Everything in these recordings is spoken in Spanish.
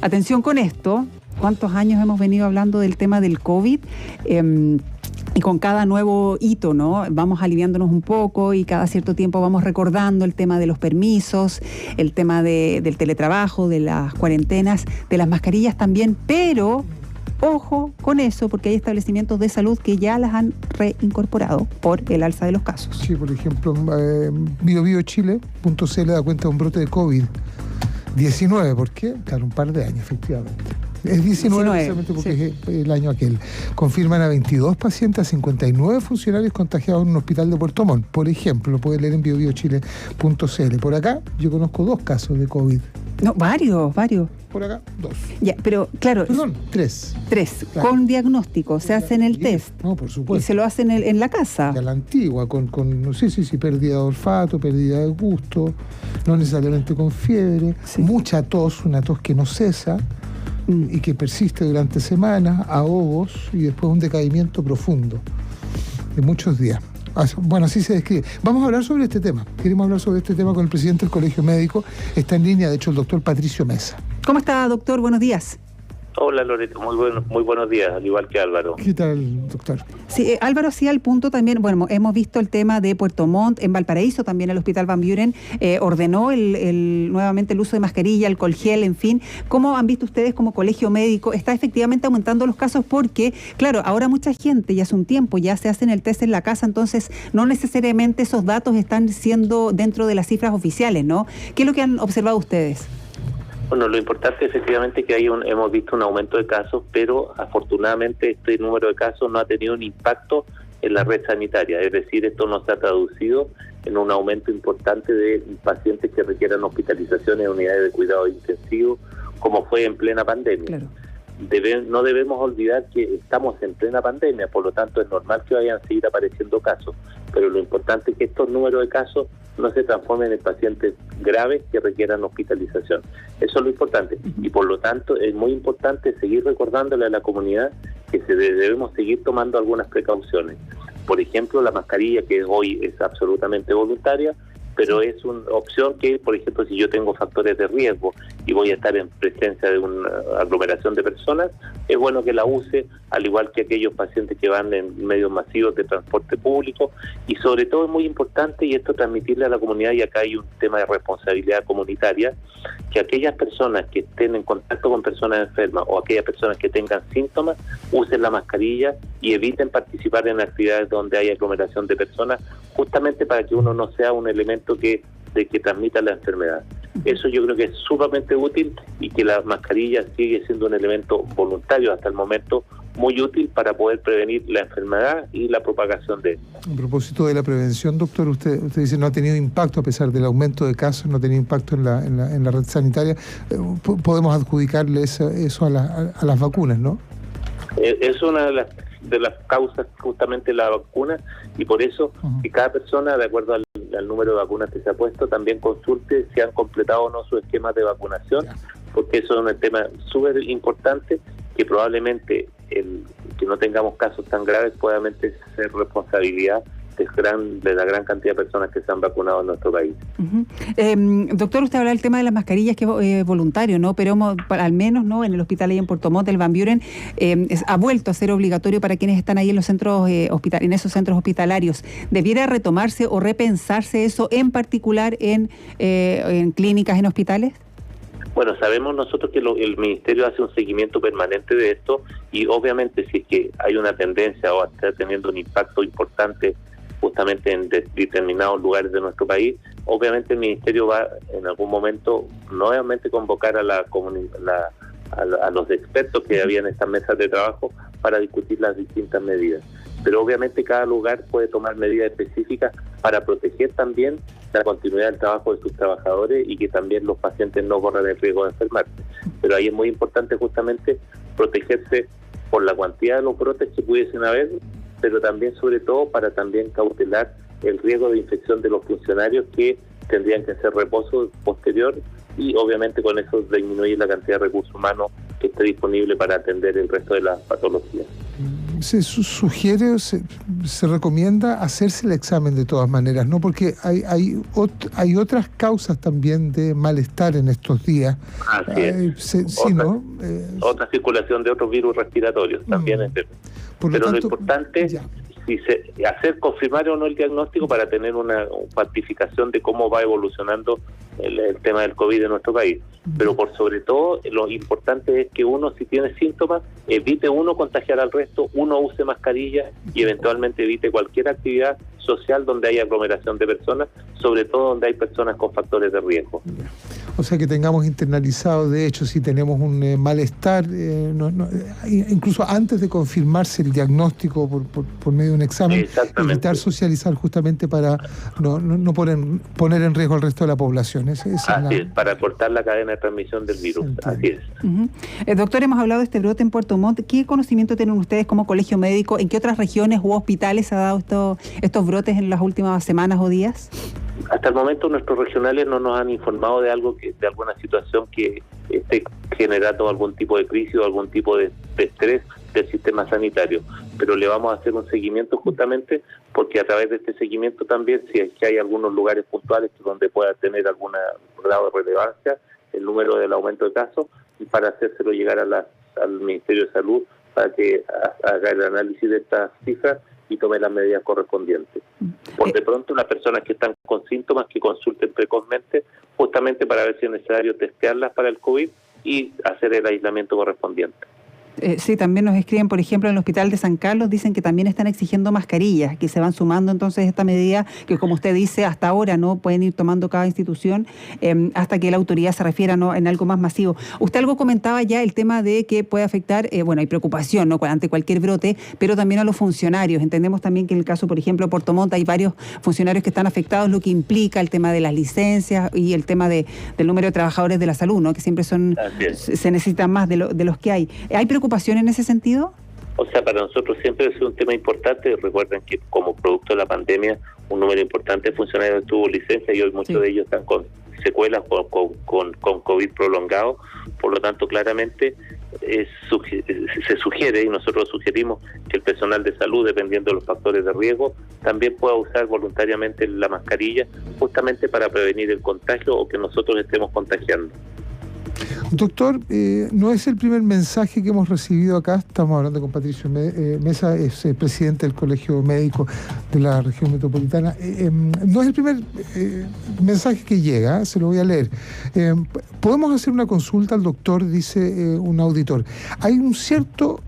atención con esto, ¿cuántos años hemos venido hablando del tema del COVID? Y con cada nuevo hito, ¿no? Vamos aliviándonos un poco y cada cierto tiempo vamos recordando el tema de los permisos, el tema del teletrabajo, de las cuarentenas, de las mascarillas también, pero ojo con eso, porque hay establecimientos de salud que ya las han reincorporado por el alza de los casos. Sí, por ejemplo, biobiochile.cl da cuenta de un brote de COVID-19. ¿Por qué? Claro, un par de años, efectivamente. Es 19 precisamente porque sí, es el año aquel. Confirman a 22 pacientes, a 59 funcionarios contagiados en un hospital de Puerto Montt. Por ejemplo, lo pueden leer en biobiochile.cl. Por acá yo conozco 2 casos de COVID. No, varios. Por acá, 2. Ya, pero claro. Perdón, 3. 3, claro. Con diagnóstico, se hacen el test. No, por supuesto. Y se lo hacen en la casa. A la antigua, con pérdida de olfato, pérdida de gusto, no necesariamente con fiebre, sí, mucha tos, una tos que no cesa y que persiste durante semanas, ahogos y después un decaimiento profundo de muchos días. Bueno, así se describe. Vamos a hablar sobre este tema. Queremos hablar sobre este tema con el presidente del Colegio Médico. Está en línea, de hecho, el doctor Patricio Mesa. ¿Cómo está, doctor? Buenos días. Hola, Loreto, muy buenos días, al igual que Álvaro. ¿Qué tal, doctor? Sí, Álvaro, sí, al punto también, bueno, hemos visto el tema de Puerto Montt, en Valparaíso también el Hospital Van Buren ordenó nuevamente el uso de mascarilla, alcohol gel, en fin. ¿Cómo han visto ustedes como colegio médico? ¿Está efectivamente aumentando los casos? Porque, claro, ahora mucha gente, ya hace un tiempo, ya se hacen el test en la casa, entonces no necesariamente esos datos están siendo dentro de las cifras oficiales, ¿no? ¿Qué es lo que han observado ustedes? Bueno, lo importante efectivamente es que hemos visto un aumento de casos, pero afortunadamente este número de casos no ha tenido un impacto en la red sanitaria, es decir, esto no se ha traducido en un aumento importante de pacientes que requieran hospitalización en unidades de cuidado intensivo, como fue en plena pandemia. Claro. No debemos olvidar que estamos en plena pandemia, por lo tanto es normal que vayan a seguir apareciendo casos, pero lo importante es que estos números de casos no se transformen en pacientes graves que requieran hospitalización. Eso es lo importante y por lo tanto es muy importante seguir recordándole a la comunidad que debemos seguir tomando algunas precauciones. Por ejemplo, la mascarilla, que hoy es absolutamente voluntaria, pero es una opción que, por ejemplo, si yo tengo factores de riesgo y voy a estar en presencia de una aglomeración de personas, es bueno que la use, al igual que aquellos pacientes que van en medios masivos de transporte público, y sobre todo es muy importante, y esto transmitirle a la comunidad, y acá hay un tema de responsabilidad comunitaria, que aquellas personas que estén en contacto con personas enfermas o aquellas personas que tengan síntomas, usen la mascarilla y eviten participar en actividades donde hay aglomeración de personas, justamente para que uno no sea un elemento que transmita la enfermedad. Eso yo creo que es sumamente útil y que la mascarilla sigue siendo un elemento voluntario hasta el momento muy útil para poder prevenir la enfermedad y la propagación de esta. A propósito de la prevención, doctor, usted dice no ha tenido impacto a pesar del aumento de casos, no ha tenido impacto en la red sanitaria. Podemos adjudicarle eso a las vacunas, ¿no? Es una de las causas justamente la vacuna, y por eso que cada persona, de acuerdo al número de vacunas que se ha puesto, también consulte si han completado o no su esquema de vacunación, porque eso es un tema súper importante, que probablemente que no tengamos casos tan graves pueda ser responsabilidad de la gran cantidad de personas que se han vacunado en nuestro país. Doctor, usted habla del tema de las mascarillas, que es voluntario, ¿no? Pero al menos, ¿no?, en el hospital ahí en Puerto Montt, el Van Buren, ha vuelto a ser obligatorio para quienes están ahí en los centros en esos centros hospitalarios. ¿Debiera retomarse o repensarse eso, en particular en clínicas, en hospitales? Bueno, sabemos nosotros que el Ministerio hace un seguimiento permanente de esto, y obviamente si es que hay una tendencia o está teniendo un impacto importante justamente en determinados lugares de nuestro país, obviamente el Ministerio va en algún momento nuevamente convocar a los expertos que había en estas mesas de trabajo para discutir las distintas medidas. Pero obviamente cada lugar puede tomar medidas específicas para proteger también la continuidad del trabajo de sus trabajadores y que también los pacientes no corran el riesgo de enfermarse. Pero ahí es muy importante justamente protegerse por la cantidad de los brotes que pudiesen haber, pero también sobre todo para también cautelar el riesgo de infección de los funcionarios que tendrían que hacer reposo posterior, y obviamente con eso disminuir la cantidad de recursos humanos que esté disponible para atender el resto de las patologías. sugiere, se recomienda hacerse el examen de todas maneras, ¿no? Porque hay otras causas también de malestar en estos días. Así es. Otra circulación de otros virus respiratorios también es verdad. Pero lo importante es confirmar o no el diagnóstico para tener una cuantificación de cómo va evolucionando el tema del COVID en nuestro país. Pero por sobre todo, lo importante es que uno, si tiene síntomas, evite uno contagiar al resto, uno use mascarilla y eventualmente evite cualquier actividad social donde hay aglomeración de personas, sobre todo donde hay personas con factores de riesgo. O sea, que tengamos internalizado, de hecho, si tenemos un malestar, incluso antes de confirmarse el diagnóstico por medio de un examen, evitar socializar justamente para no poner en riesgo al resto de la población. Así es, para cortar la cadena de transmisión del virus. Así es. Doctor, hemos hablado de este brote en Puerto Montt. ¿Qué conocimiento tienen ustedes como colegio médico? ¿En qué otras regiones u hospitales se ha dado estos brotes en las últimas semanas o días? Hasta el momento nuestros regionales no nos han informado de alguna situación que esté generando algún tipo de crisis o algún tipo de estrés del sistema sanitario, pero le vamos a hacer un seguimiento justamente porque a través de este seguimiento también, si es que hay algunos lugares puntuales donde pueda tener algún grado de relevancia el número del aumento de casos, y para hacérselo llegar al Ministerio de Salud para que haga el análisis de estas cifras y tome las medidas correspondientes. Por de pronto, las personas que están con síntomas que consulten precozmente, justamente para ver si es necesario testearlas para el COVID y hacer el aislamiento correspondiente. Sí, también nos escriben, por ejemplo, en el Hospital de San Carlos, dicen que también están exigiendo mascarillas, que se van sumando entonces esta medida que, como usted dice, hasta ahora no pueden ir tomando cada institución hasta que la autoridad se refiera en algo más masivo. Usted algo comentaba ya el tema de que puede afectar, hay preocupación ante cualquier brote, pero también a los funcionarios. Entendemos también que en el caso, por ejemplo, de Puerto Montt hay varios funcionarios que están afectados, lo que implica el tema de las licencias y el tema del número de trabajadores de la salud, ¿no? Que siempre se necesitan más de los que hay. ¿Hay preocupación en ese sentido? O sea, para nosotros siempre es un tema importante. Recuerden que como producto de la pandemia, un número importante de funcionarios tuvo licencia y hoy muchos de ellos están con secuelas con COVID prolongado. Por lo tanto, claramente se sugiere, y nosotros sugerimos, que el personal de salud, dependiendo de los factores de riesgo, también pueda usar voluntariamente la mascarilla, justamente para prevenir el contagio o que nosotros estemos contagiando. Doctor, no es el primer mensaje que hemos recibido acá. Estamos hablando con Patricio Mesa, es presidente del Colegio Médico de la región metropolitana. No es el primer mensaje que llega, se lo voy a leer. Podemos hacer una consulta al doctor, dice un auditor. Hay un cierto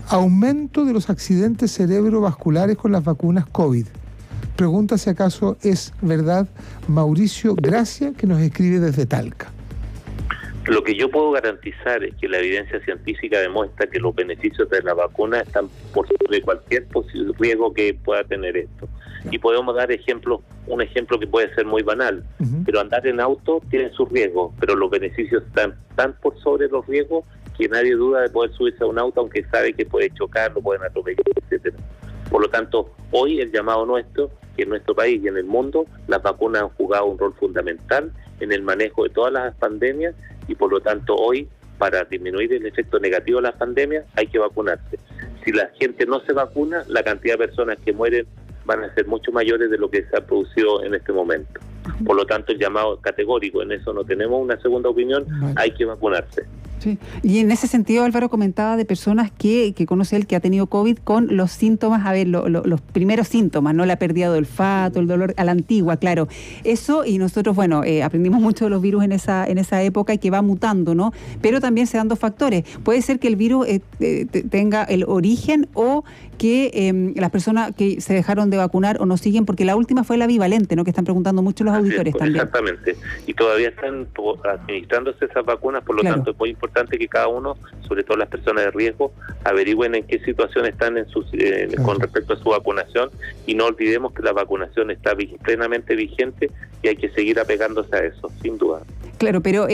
aumento de los accidentes cerebrovasculares con las vacunas COVID. Pregunta si acaso es verdad Mauricio Gracia, que nos escribe desde Talca. Lo que yo puedo garantizar es que la evidencia científica demuestra que los beneficios de la vacuna están por sobre cualquier posible riesgo que pueda tener esto. Y podemos dar un ejemplo que puede ser muy banal, pero andar en auto tiene sus riesgos, pero los beneficios están tan por sobre los riesgos que nadie duda de poder subirse a un auto, aunque sabe que puede chocar, lo pueden atropellar, etcétera. Por lo tanto, hoy el llamado nuestro, que en nuestro país y en el mundo, las vacunas han jugado un rol fundamental en el manejo de todas las pandemias, y por lo tanto hoy, para disminuir el efecto negativo de las pandemias, hay que vacunarse. Si la gente no se vacuna, la cantidad de personas que mueren van a ser mucho mayores de lo que se ha producido en este momento. Por lo tanto, el llamado categórico, en eso no tenemos una segunda opinión, hay que vacunarse. Sí. Y en ese sentido, Álvaro comentaba de personas que conoce él que ha tenido COVID con los síntomas, los primeros síntomas, ¿no? La pérdida de olfato, el dolor a la antigua, claro. Eso, y nosotros, aprendimos mucho de los virus en esa época y que va mutando, ¿no? Pero también se dan dos factores. Puede ser que el virus tenga el origen o que las personas que se dejaron de vacunar o no siguen, porque la última fue la bivalente, ¿no? Que están preguntando mucho los auditores también. Exactamente. Y todavía están administrándose esas vacunas, por lo tanto es muy importante que cada uno, sobre todo las personas de riesgo, averigüen en qué situación están con respecto a su vacunación, y no olvidemos que la vacunación está plenamente vigente y hay que seguir apegándose a eso, sin duda. Claro, pero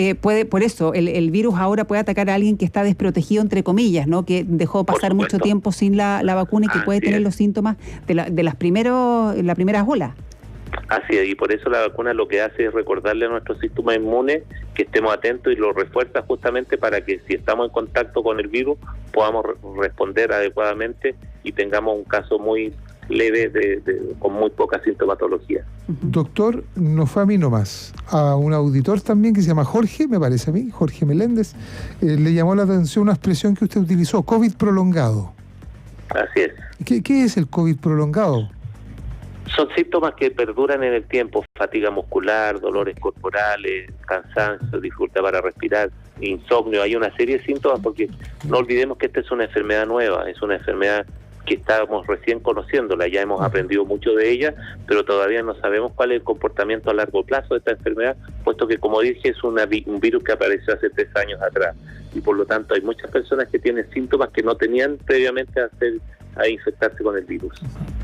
por eso el virus ahora puede atacar a alguien que está desprotegido, entre comillas, ¿no? Que dejó pasar mucho tiempo sin la vacuna y que puede tener los síntomas de las primeras olas. Así es, y por eso la vacuna lo que hace es recordarle a nuestro sistema inmune que estemos atentos y lo refuerza justamente para que si estamos en contacto con el virus podamos responder adecuadamente y tengamos un caso muy leve con muy poca sintomatología. Doctor, no fue a mí nomás, a un auditor también que se llama Jorge, me parece a mí, Jorge Meléndez, le llamó la atención una expresión que usted utilizó, COVID prolongado. Así es. ¿Qué es el COVID prolongado? Son síntomas que perduran en el tiempo: fatiga muscular, dolores corporales, cansancio, dificultad para respirar, insomnio. Hay una serie de síntomas porque no olvidemos que esta es una enfermedad nueva, es una enfermedad que estamos recién conociéndola, ya hemos aprendido mucho de ella, pero todavía no sabemos cuál es el comportamiento a largo plazo de esta enfermedad, puesto que, como dije, es un virus que apareció hace 3 años atrás, y por lo tanto hay muchas personas que tienen síntomas que no tenían previamente a infectarse con el virus.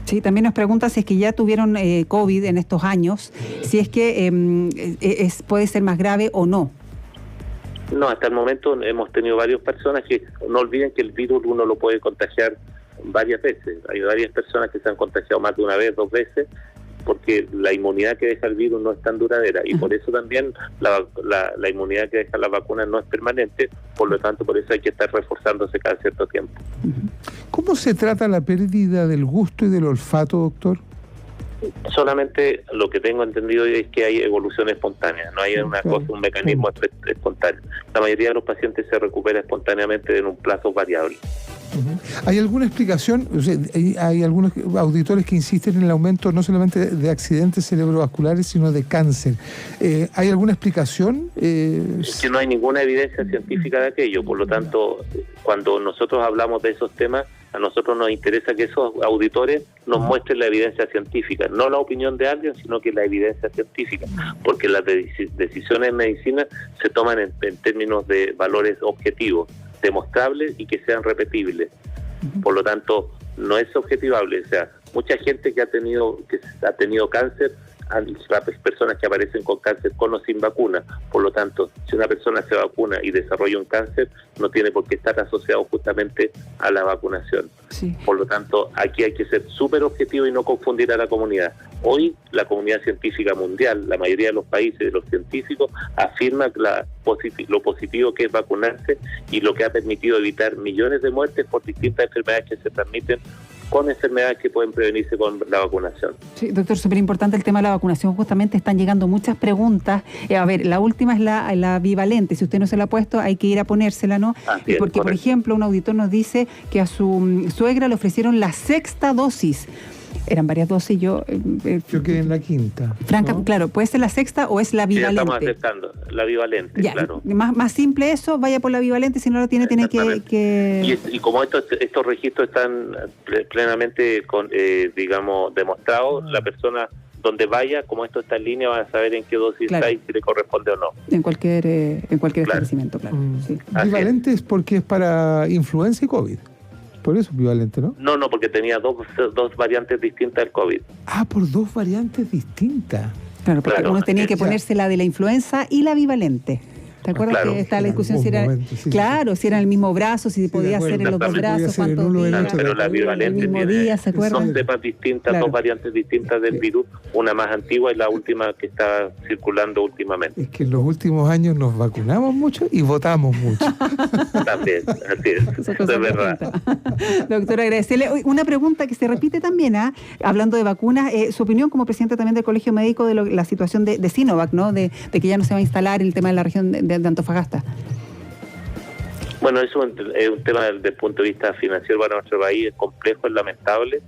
Sí, también nos pregunta si es que ya tuvieron COVID en estos años, si es que puede ser más grave o no. No, hasta el momento hemos tenido varias personas que, no olviden que el virus uno lo puede contagiar varias veces. Hay varias personas que se han contagiado más de una vez, 2 veces, porque la inmunidad que deja el virus no es tan duradera, y por eso también la inmunidad que deja la vacuna no es permanente, por lo tanto por eso hay que estar reforzándose cada cierto tiempo. ¿Cómo se trata la pérdida del gusto y del olfato, doctor? Solamente lo que tengo entendido es que hay evolución espontánea, no hay un mecanismo espontáneo. La mayoría de los pacientes se recupera espontáneamente en un plazo variable. ¿Hay alguna explicación? O sea, hay algunos auditores que insisten en el aumento no solamente de accidentes cerebrovasculares, sino de cáncer. ¿Hay alguna explicación? Es que no hay ninguna evidencia científica de aquello, por lo tanto, cuando nosotros hablamos de esos temas, a nosotros nos interesa que esos auditores nos muestren la evidencia científica, no la opinión de alguien, sino que la evidencia científica, porque las decisiones en medicina se toman en términos de valores objetivos, demostrables y que sean repetibles. Por lo tanto, no es objetivable. O sea, mucha gente que ha tenido cáncer, las personas que aparecen con cáncer con o sin vacuna. Por lo tanto, si una persona se vacuna y desarrolla un cáncer, no tiene por qué estar asociado justamente a la vacunación. Sí. Por lo tanto, aquí hay que ser súper objetivo y no confundir a la comunidad. Hoy la comunidad científica mundial, la mayoría de los países, de los científicos, afirma lo positivo que es vacunarse y lo que ha permitido evitar millones de muertes por distintas enfermedades que se transmiten con enfermedades que pueden prevenirse con la vacunación. Sí, doctor, súper importante el tema de la vacunación. Justamente están llegando muchas preguntas. A ver, la última es la bivalente. Si usted no se la ha puesto, hay que ir a ponérsela, ¿no? Porque, correcto. Por ejemplo, un auditor nos dice que a su suegra le ofrecieron la 6ª dosis. Eran varias dosis, yo quedé en la 5ª. Franca, ¿no? Claro, puede ser la 6ª o es la bivalente. Sí, estamos aceptando la bivalente, ya, claro. Más simple eso, vaya por la bivalente, si no lo tiene que... Y como estos registros están plenamente, demostrados, la persona donde vaya, como esto está en línea, va a saber en qué dosis está y si le corresponde o no. En cualquier establecimiento, claro. Sí. Bivalente es porque es para influenza y COVID. Por eso bivalente, ¿no? No, porque tenía dos variantes distintas del COVID. Ah, por 2 variantes distintas. Claro, porque uno tenía que ponerse la de la influenza y la bivalente. ¿Te acuerdas que estaba la discusión si era si era el mismo brazo, si podía ser en los 2 brazos, cuántos días? Pero la bivalente tiene son cepas distintas, 2 variantes distintas del virus, una más antigua y la última que está circulando últimamente. Es que en los últimos años nos vacunamos mucho y votamos mucho. También, así es verdad. Doctora, agradecerle. Una pregunta que se repite también, hablando de vacunas, su opinión como presidente también del Colegio Médico de la situación de Sinovac, ¿no? De que ya no se va a instalar el tema de la región de Antofagasta. Bueno, eso es un tema desde el punto de vista financiero para nuestro país, es complejo, es lamentable,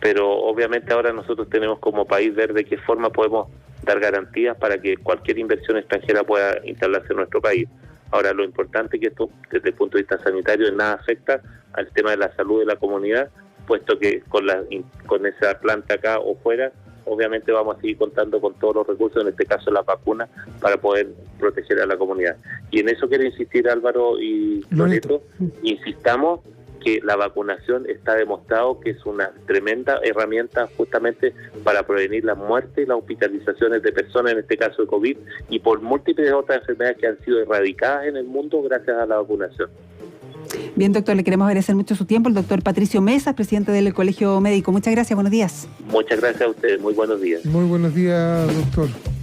pero obviamente ahora nosotros tenemos como país ver de qué forma podemos dar garantías para que cualquier inversión extranjera pueda instalarse en nuestro país. Ahora, lo importante es que esto, desde el punto de vista sanitario, en nada afecta al tema de la salud de la comunidad, puesto que con esa planta acá o fuera, obviamente vamos a seguir contando con todos los recursos, en este caso las vacunas, para poder proteger a la comunidad. Y en eso quiero insistir, Álvaro y Loreto, insistamos que la vacunación está demostrado que es una tremenda herramienta justamente para prevenir las muertes y las hospitalizaciones de personas, en este caso de COVID, y por múltiples otras enfermedades que han sido erradicadas en el mundo gracias a la vacunación. Bien, doctor, le queremos agradecer mucho su tiempo. El doctor Patricio Mesa, presidente del Colegio Médico. Muchas gracias, buenos días. Muchas gracias a ustedes, muy buenos días. Muy buenos días, doctor.